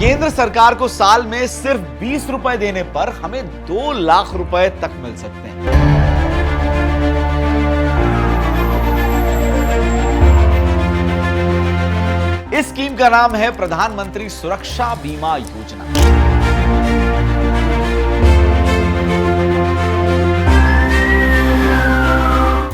केंद्र सरकार को साल में सिर्फ 20 रुपए देने पर हमें 2 लाख रुपए तक मिल सकते हैं। इस स्कीम का नाम है प्रधानमंत्री सुरक्षा बीमा योजना।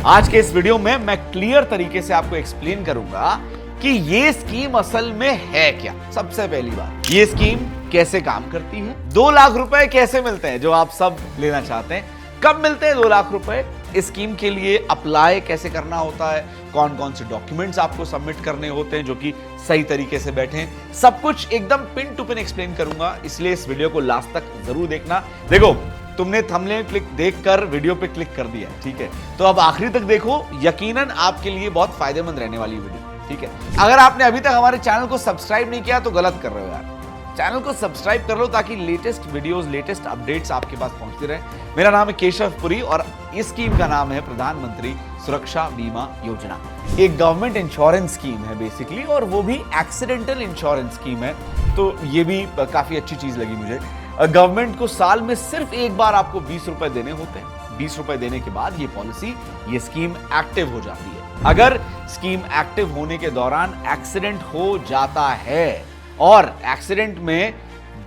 आज के इस वीडियो में मैं क्लियर तरीके से आपको एक्सप्लेन करूंगा कि ये स्कीम असल में है क्या। सबसे पहली बात, ये स्कीम कैसे काम करती है, 2 लाख रुपए कैसे मिलते हैं जो आप सब लेना चाहते हैं, कब मिलते हैं 2 लाख रुपए, इस स्कीम के लिए अप्लाई कैसे करना होता है, कौन कौन से डॉक्यूमेंट्स आपको सबमिट करने होते हैं जो कि सही तरीके से बैठे हैं, सब कुछ एकदम पिन टू पिन एक्सप्लेन करूंगा। इसलिए इस वीडियो को लास्ट तक जरूर देखना। देखो, तुमने थंबनेल क्लिक देखकर वीडियो पे क्लिक कर दिया, ठीक है, तो अब आखिरी तक देखो, यकीनन आपके लिए बहुत फायदेमंद रहने वाली वीडियो, ठीक है। अगर आपने अभी तक हमारे चैनल को सब्सक्राइब नहीं किया तो गलत कर रहे हो यार। चैनल को सब्सक्राइब कर लो ताकि लेटेस्ट वीडियोस, लेटेस्ट अपडेट्स आपके पास पहुंचते रहे। मेरा नाम है केशव पुरी और इस स्कीम का नाम है प्रधानमंत्री सुरक्षा बीमा योजना। एक गवर्नमेंट इंश्योरेंस स्कीम है बेसिकली, और वो भी एक्सीडेंटल इंश्योरेंस स्कीम है। तो ये भी काफी अच्छी चीज लगी मुझे। गवर्नमेंट को साल में सिर्फ एक बार आपको 20 रुपए देने होते हैं। 20 रुपए देने के बाद ये पॉलिसी, ये स्कीम एक्टिव हो जाती है। अगर स्कीम एक्टिव होने के दौरान एक्सीडेंट हो जाता है और एक्सीडेंट में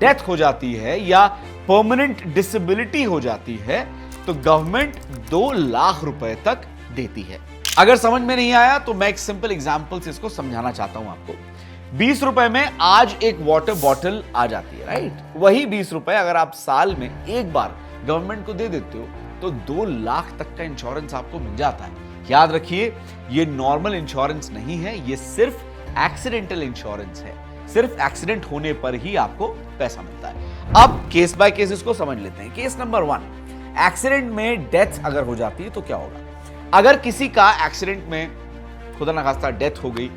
डेथ हो जाती है या परमानेंट डिसेबिलिटी हो जाती है तो गवर्नमेंट 2 लाख रुपए तक देती है। अगर समझ में नहीं आया तो मैं एक सिंपल एग्जांपल से इसको समझाना चाहता हूं आपको। 20 रुपए में आज एक वाटर बॉटल आ जाती है, राइट? वही 20 रुपए अगर आप साल में एक बार गवर्नमेंट को दे देते हो तो 2 लाख तक का इंश्योरेंस आपको मिल जाता है। याद रखिए, ये नॉर्मल इंश्योरेंस नहीं है, ये सिर्फ एक्सीडेंटल इंश्योरेंस है। सिर्फ एक्सीडेंट होने पर ही आपको पैसा मिलता है। अब केस बाय केस इसको समझ लेते हैं। केस नंबर 1, एक्सीडेंट में डेथ अगर हो जाती है तो क्या होगा? अगर किसी का एक्सीडेंट में खुदा ना खास्ता डेथ हो गई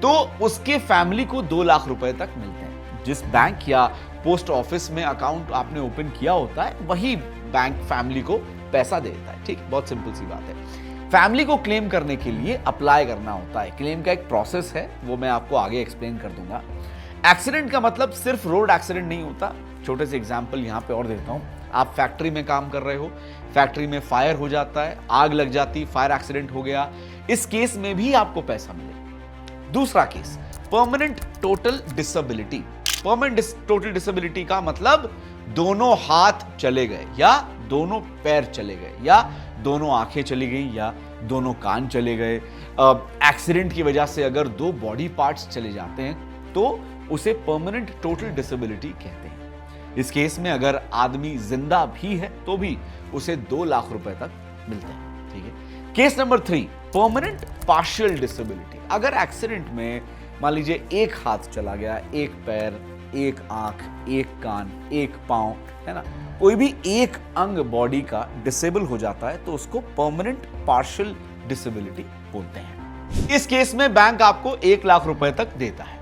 तो उसके फैमिली को 2 लाख रुपए तक मिलते हैं। जिस बैंक या पोस्ट ऑफिस में अकाउंट आपने ओपन किया होता है वही बैंक फैमिली को पैसा देता है, ठीक? बहुत सिंपल सी बात है। फैमिली को क्लेम करने के लिए अप्लाई करना होता है। क्लेम का एक प्रोसेस है, वो मैं आपको आगे एक्सप्लेन कर दूंगा। एक्सीडेंट का मतलब सिर्फ रोड एक्सीडेंट नहीं होता। छोटे से एग्जांपल यहां पे और देता हूं। आप फैक्ट्री में काम कर रहे हो, फैक्ट्री में फायर हो जाता है, आग लग जाती, फायर एक्सीडेंट हो गया, इस केस में भी आपको पैसा मिलेगा। दूसरा case, permanent total disability. Permanent total disability का मतलब दोनों हाथ चले गए या दोनों पैर चले गए या दोनों आंखें चली गई या दोनों कान चले गए। एक्सीडेंट की वजह से अगर 2 बॉडी पार्ट्स चले जाते हैं तो उसे परमानेंट टोटल डिसेबिलिटी कहते हैं। इस केस में अगर आदमी जिंदा भी है तो भी उसे 2 लाख रुपए तक मिलते हैं, ठीक है। Case number 3, permanent partial disability. अगर एक्सीडेंट में मान लीजिए एक हाथ चला गया, एक पैर, एक आंख, एक कान, एक पांव, है ना, कोई भी एक अंग बॉडी का डिसेबल हो जाता है तो उसको परमानेंट पार्शियल डिसेबिलिटी बोलते हैं। इस केस में बैंक आपको 1 लाख रुपए तक देता है।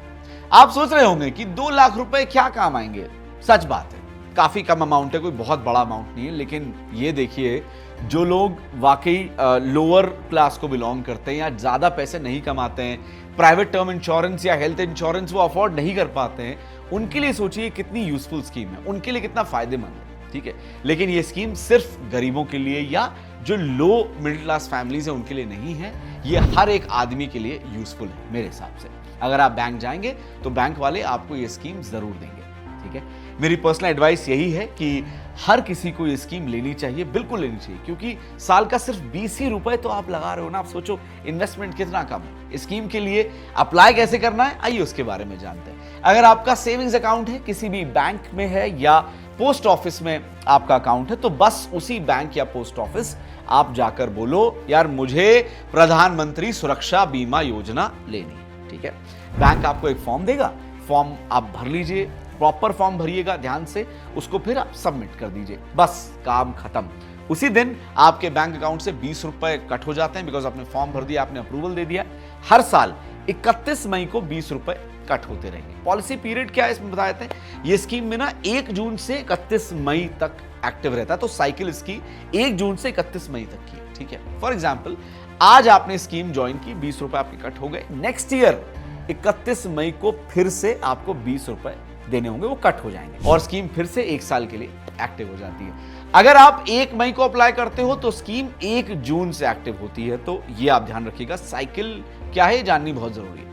आप सोच रहे होंगे कि 2 लाख रुपए क्या काम आएंगे? सच बात है, काफी कम अमाउंट है, कोई बहुत बड़ा अमाउंट नहीं है। लेकिन ये देखिए, जो लोग वाकई लोअर क्लास को बिलोंग करते हैं या ज्यादा पैसे नहीं कमाते हैं, प्राइवेट टर्म इंश्योरेंस या हेल्थ इंश्योरेंस वो अफोर्ड नहीं कर पाते हैं, उनके लिए सोचिए कितनी यूजफुल स्कीम है, उनके लिए कितना फायदेमंद है, ठीक है। लेकिन ये स्कीम सिर्फ गरीबों के लिए या जो लो मिडिल क्लास फैमिलीज है उनके लिए नहीं है, ये हर एक आदमी के लिए यूजफुल है मेरे हिसाब से। अगर आप बैंक जाएंगे तो बैंक वाले आपको ये स्कीम जरूर देंगे, ठीक है। मेरी पर्सनल एडवाइस यही है कि हर किसी को ये स्कीम लेनी चाहिए, बिल्कुल लेनी चाहिए, क्योंकि साल का सिर्फ 20 ही रुपए तो आप लगा रहे हो ना। आप सोचो इन्वेस्टमेंट कितना कम है। स्कीम के लिए अप्लाई कैसे करना है, आइए उसके बारे में जानते हैं। अगर आपका सेविंग्स अकाउंट है, किसी भी बैंक में है या पोस्ट ऑफिस में आपका अकाउंट है, तो बस उसी बैंक या पोस्ट ऑफिस आप जाकर बोलो, यार मुझे प्रधानमंत्री सुरक्षा बीमा योजना लेनी है, ठीक है। बैंक आपको एक फॉर्म देगा, फॉर्म आप भर लीजिए, प्रॉपर फॉर्म भरिएगा ध्यान से, उसको फिर आप सबमिट कर दीजिए, बस काम खत्म। उसी दिन आपके बैंक अकाउंट से 20 रुपए कट हो जाते हैं, बिकॉज आपने फॉर्म भर दिया, आपने अप्रूवल दे दिया। हर साल 31 मई को 20 रुपए कट होते रहेंगे। पॉलिसी पीरियड क्या है इसमें बता देते हैं। ये स्कीम में ना 1 जून से 31 मई तक एक्टिव रहता है, तो साइकिल इसकी 1 जून से 31 मई तक की, ठीक है। फॉर एग्जाम्पल, आज आपने स्कीम ज्वाइन की, 20 रुपए आपके कट हो गए, नेक्स्ट ईयर 31 मई को फिर से आपको 20 रुपए देने होंगे वो कट हो जाएंगे और स्कीम फिर से 1 साल के लिए एक्टिव हो जाती है। अगर आप 1 मई को अप्लाई करते हो तो स्कीम 1 जून से एक्टिव होती है। तो ये आप ध्यान रखिएगा, साइकिल क्या है जाननी बहुत जरूरी है।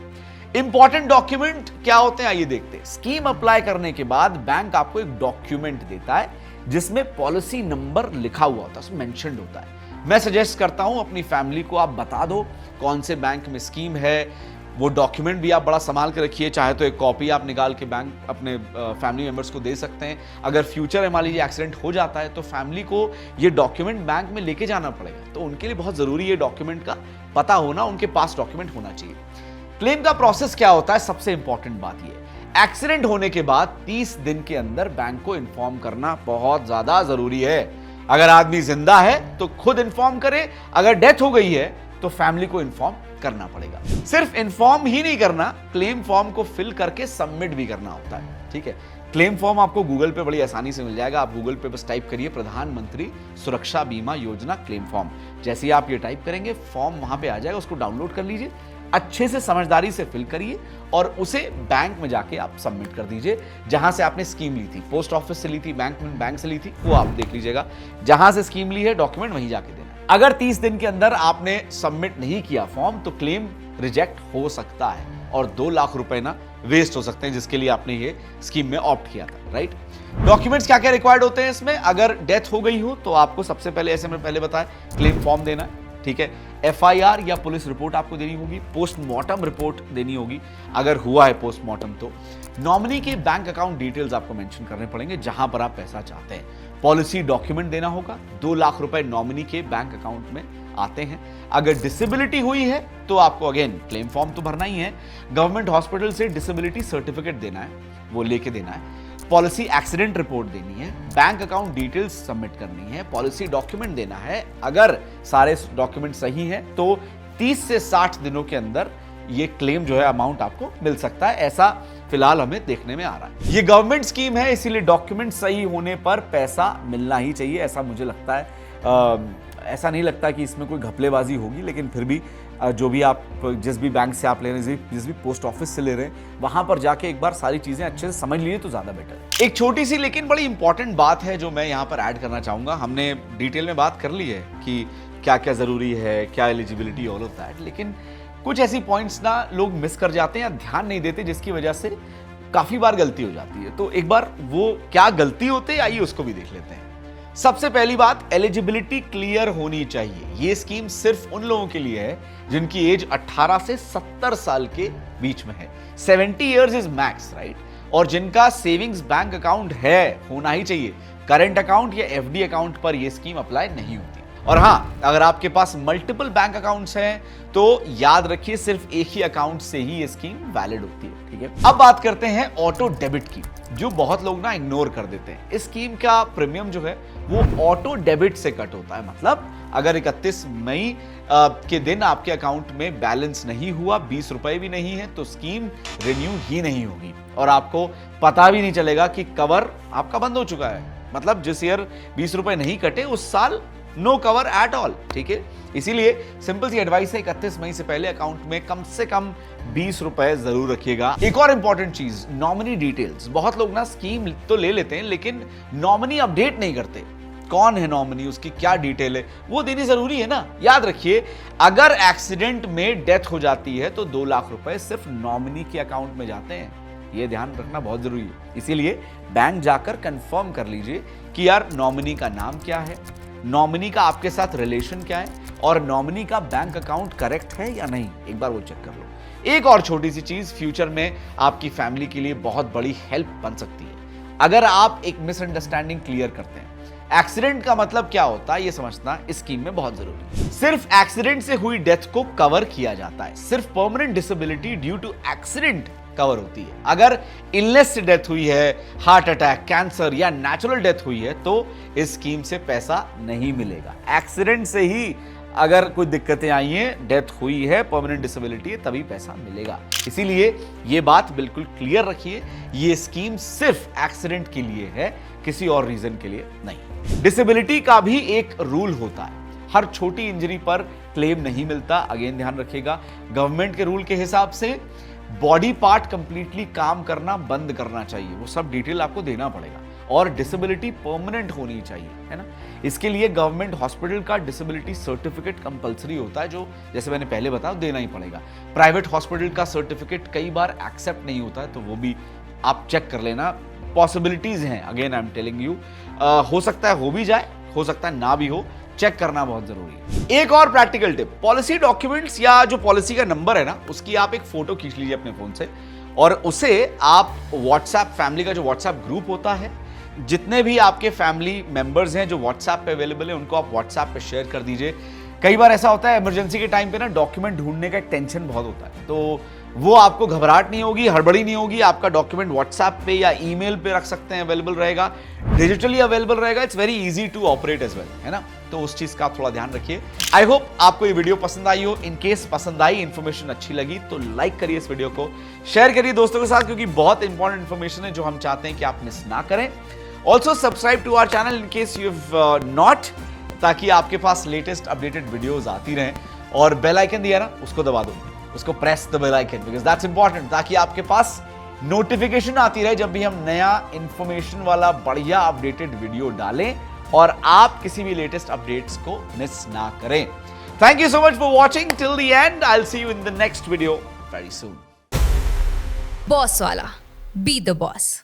इंपॉर्टेंट डॉक्यूमेंट क्या होते हैं आइए देखते हैं। स्कीम अप्लाई करने के बाद बैंक आपको एक डॉक्यूमेंट देता है जिसमें पॉलिसी नंबर लिखा हुआ होता है, उसमें मेंशन्ड होता है। मैं सजेस्ट करता हूं अपनी फैमिली को आप बता दो कौन से बैंक में स्कीम है, वो डॉक्यूमेंट भी आप बड़ा संभाल के रखिए। चाहे तो एक कॉपी आप निकाल के बैंक अपने फैमिली मेंबर्स को दे सकते हैं। अगर फ्यूचर में मान लीजिए एक्सीडेंट हो जाता है तो फैमिली को ये डॉक्यूमेंट बैंक में लेके जाना पड़ेगा, तो उनके लिए बहुत जरूरी है डॉक्यूमेंट का पता होना, उनके पास डॉक्यूमेंट होना चाहिए। क्लेम का प्रोसेस क्या होता है, सबसे इंपॉर्टेंट बात यह, एक्सीडेंट होने के बाद 30 दिन के अंदर बैंक को इन्फॉर्म करना बहुत ज्यादा जरूरी है। अगर आदमी जिंदा है तो खुद इन्फॉर्म करे, अगर डेथ हो गई है तो फैमिली को इन्फॉर्म करना पड़ेगा। सिर्फ इन्फॉर्म ही नहीं करना, क्लेम फॉर्म को फिल करके सबमिट भी करना होता है। ठीक है, क्लेम फॉर्म आपको गूगल पे बड़ी आसानी से मिल जाएगा। आप गूगल पे बस टाइप करिए प्रधानमंत्री सुरक्षा बीमा योजना क्लेम फॉर्म। जैसे ही आप ये टाइप करेंगे फॉर्म वहां पे आ जाएगा, उसको डाउनलोड कर लीजिए, अच्छे से समझदारी से फिल करिए और उसे बैंक में जाके आप सबमिट कर दीजिए। जहां से आपने स्कीम ली थी, पोस्ट ऑफिस से ली थी, बैंक से ली थी, वो आप देख लीजिएगा। जहां से स्कीम ली है डॉक्यूमेंट वहीं जाके देना। अगर 30 दिन के अंदर आपने सबमिट नहीं किया फॉर्म तो क्लेम रिजेक्ट हो सकता है और 2 लाख रुपए ना वेस्ट हो सकते हैं जिसके लिए आपने ये स्कीम में ऑप्ट किया था। राइट, डॉक्यूमेंट्स क्या क्या रिक्वायर्ड होते हैं इसमें। अगर डेथ हो गई हो तो आपको सबसे पहले, ऐसे मैं पहले बताया, क्लेम फॉर्म देना है। ठीक है, FIR या पुलिस रिपोर्ट आपको देनी होगी, पोस्टमार्टम रिपोर्ट देनी होगी अगर हुआ है पोस्टमार्टम तो। नॉमिनी के बैंक अकाउंट डिटेल्स आपको मेंशन करने पड़ेंगे जहां पर आप पैसा चाहते हैं। पॉलिसी डॉक्यूमेंट देना होगा, 2 लाख रुपए नॉमिनी के बैंक अकाउंट में आते हैं। अगर डिसेबिलिटी हुई है तो आपको अगेन क्लेम फॉर्म तो भरना ही है। गवर्नमेंट हॉस्पिटल से डिसेबिलिटी सर्टिफिकेट देना है, वो लेके देना है। पॉलिसी एक्सीडेंट रिपोर्ट देनी है, बैंक अकाउंट डिटेल्स सबमिट करनी है, पॉलिसी डॉक्यूमेंट देना है। अगर सारे डॉक्यूमेंट सही हैं तो 30 से 60 दिनों के अंदर ये क्लेम जो है अमाउंट आपको मिल सकता है। ऐसा फिलहाल हमें देखने में आ रहा है। ये गवर्नमेंट स्कीम है इसीलिए डॉक्यूमेंट सही होने पर पैसा मिलना ही चाहिए, ऐसा मुझे लगता है। ऐसा नहीं लगता कि इसमें कोई घपलेबाजी होगी, लेकिन फिर भी जो भी आप जिस भी बैंक से आप ले रहे हैं, जिस भी पोस्ट ऑफिस से ले रहे हैं, वहां पर जाके एक बार सारी चीजें अच्छे से समझ लीजिए तो ज्यादा बेटर है। एक छोटी सी लेकिन बड़ी इंपॉर्टेंट बात है जो मैं यहां पर ऐड करना चाहूंगा। हमने डिटेल में बात कर ली है कि क्या क्या जरूरी है, क्या एलिजिबिलिटी, ऑल ऑफ दैट, लेकिन कुछ ऐसी पॉइंट्स ना लोग मिस कर जाते हैं या ध्यान नहीं देते जिसकी वजह से काफी बार गलती हो जाती है। तो एक बार वो क्या गलती होती है आइए उसको भी देख लेते हैं। सबसे पहली बात, एलिजिबिलिटी क्लियर होनी चाहिए। ये स्कीम सिर्फ उन लोगों के लिए है जिनकी एज 18 से 70 साल के बीच में है। 70 इयर्स इज मैक्स, राइट, और जिनका सेविंग्स बैंक अकाउंट है, होना ही चाहिए। करंट अकाउंट या FD अकाउंट पर यह स्कीम अप्लाई नहीं होती। और हाँ, अगर आपके पास मल्टीपल बैंक अकाउंट्स हैं तो याद रखिए सिर्फ एक ही अकाउंट से ही ये स्कीम वैलिड होती है। ठीक है, अब बात करते हैं ऑटो डेबिट की, जो बहुत लोग ना इग्नोर कर देते हैं। इस स्कीम का प्रीमियम जो है वो ऑटो डेबिट से कट होता है। मतलब अगर 31 मई के दिन आपके अकाउंट में बैलेंस नहीं हुआ, 20 रुपए भी नहीं है, तो स्कीम रिन्यू ही नहीं होगी और आपको पता भी नहीं चलेगा कि कवर आपका बंद हो चुका है। मतलब जिस ईयर 20 रुपए नहीं कटे उस साल नो कवर एट ऑल। ठीक है, इसीलिए सिंपल सी एडवाइस है 31 मई से पहले अकाउंट में कम से कम 20 रुपए जरूर रखिएगा। एक और इंपॉर्टेंट चीज, नॉमिनी डिटेल्स। बहुत लोग ना स्कीम तो ले लेते हैं लेकिन नॉमिनी अपडेट नहीं करते। कौन है नॉमिनी, उसकी क्या डिटेल है, वो देनी जरूरी है ना। याद रखिए अगर एक्सीडेंट में डेथ हो जाती है तो 2 लाख रुपए सिर्फ नॉमिनी के अकाउंट में जाते हैं। ये ध्यान रखना बहुत जरूरी है। इसीलिए बैंक जाकर कंफर्म कर लीजिए कि यार नॉमिनी का नाम क्या है, नॉमिनी का आपके साथ रिलेशन क्या है और नॉमिनी का बैंक अकाउंट करेक्ट है या नहीं, एक बार वो चेक कर लो। एक और छोटी सी चीज फ्यूचर में आपकी फैमिली के लिए बहुत बड़ी हेल्प बन सकती है अगर आप एक मिसअंडरस्टैंडिंग क्लियर करते हैं। एक्सीडेंट का मतलब क्या होता है ये समझना इस स्कीम में बहुत जरूरी है। सिर्फ एक्सीडेंट से हुई डेथ को कवर किया जाता है, सिर्फ permanent disability due to accident cover होती है। अगर इलनेस से डेथ हुई है, हार्ट अटैक, कैंसर या नेचुरल डेथ हुई है तो इस स्कीम से पैसा नहीं मिलेगा। एक्सीडेंट से ही अगर कोई दिक्कतें आई हैं, डेथ हुई है, परमानेंट डिसेबिलिटी है, तभी पैसा मिलेगा। इसीलिए ये बात बिल्कुल क्लियर रखिए, ये स्कीम सिर्फ एक्सीडेंट के लिए है, किसी और रीजन के लिए नहीं। डिसेबिलिटी का भी एक रूल होता है, हर छोटी इंजरी पर क्लेम नहीं मिलता। अगेन ध्यान रखिएगा, गवर्नमेंट के रूल के हिसाब से बॉडी पार्ट कंप्लीटली काम करना बंद करना चाहिए, वो सब डिटेल आपको देना पड़ेगा। और डिसेबिलिटी परमानेंट होनी चाहिए, है ना। इसके लिए गवर्नमेंट हॉस्पिटल का डिसेबिलिटी सर्टिफिकेट कंपलसरी होता है, जो जैसे मैंने पहले बताया देना ही पड़ेगा। प्राइवेट हॉस्पिटल का सर्टिफिकेट कई बार एक्सेप्ट नहीं होता है, तो वो भी आप चेक कर लेना। पॉसिबिलिटीज हैं, again I am telling you, हो सकता है हो भी जाए, हो सकता है ना भी हो, चेक करना बहुत जरूरी है। एक और प्रैक्टिकल टिप, पॉलिसी डॉक्यूमेंट्स या जो पॉलिसी का नंबर है ना, उसकी आप एक फोटो खींच लीजिए अपने फोन से और उसे आप व्हाट्सएप, फैमिली का जो व्हाट्सएप ग्रुप होता है, जितने भी आपके फैमिली मेंबर्स हैं जो व्हाट्सएप पे अवेलेबल है, उनको आप व्हाट्सएप पे शेयर कर दीजिए। कई बार ऐसा होता है इमरजेंसी के टाइम पे ना डॉक्यूमेंट ढूंढने का एक टेंशन बहुत होता है, तो वो आपको घबराहट नहीं होगी, हड़बड़ी नहीं होगी। आपका डॉक्यूमेंट व्हाट्सएप पे या ईमेल पे रख सकते हैं, अवेलेबल रहेगा, डिजिटली अवेलेबल रहेगा। It's very easy to operate as well, है ना। तो उस चीज का आप थोड़ा ध्यान रखिए। आई होप आपको ये वीडियो पसंद आई हो। इन केस पसंद आई, इन्फॉर्मेशन अच्छी लगी तो लाइक करिए इस वीडियो को, शेयर करिए दोस्तों के साथ, क्योंकि बहुत इंपॉर्टेंट इन्फॉर्मेशन है जो हम चाहते हैं कि आप मिस ना करें। Also subscribe to our channel in case you have not, ताकि आपके पास लेटेस्ट अपडेटेड वीडियोस आती रहें। और बेल आइकन दिया ना, उसको दबा दो, उसको press the bell icon, because that's important, ताकि आपके पास नोटिफिकेशन आती रहे जब भी हम नया इंफॉर्मेशन वाला बढ़िया अपडेटेड वीडियो डालें और आप किसी भी लेटेस्ट अपडेट्स को मिस ना करें। Thank you so much for watching till the end. I will see you in the next video very soon. Boss वाला, बी द बॉस।